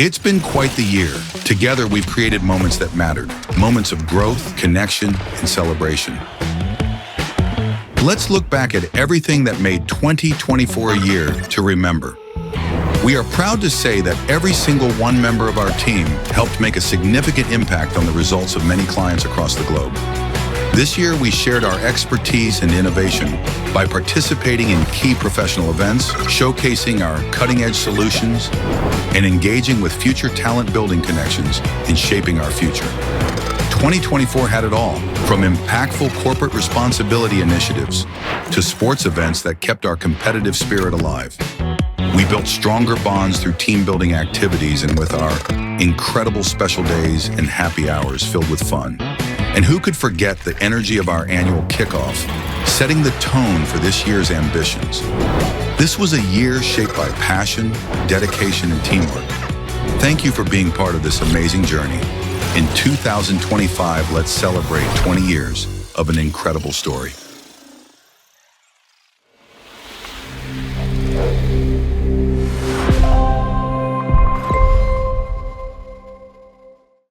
It's been quite the year. Together, we've created moments that mattered, moments of growth, connection, and celebration. Let's look back at everything that made 2024 a year to remember. We are proud to say that every single one member of our team helped make a significant impact on the results of many clients across the globe. This year, we shared our expertise and innovation by participating in key professional events, showcasing our cutting-edge solutions, and engaging with future talent-building connections in shaping our future. 2024 had it all, from impactful corporate responsibility initiatives to sports events that kept our competitive spirit alive. We built stronger bonds through team-building activities and with our incredible special days and happy hours filled with fun. And who could forget the energy of our annual kickoff, setting the tone for this year's ambitions. This was a year shaped by passion, dedication, and teamwork. Thank you for being part of this amazing journey. In 2025, let's celebrate 20 years of an incredible story.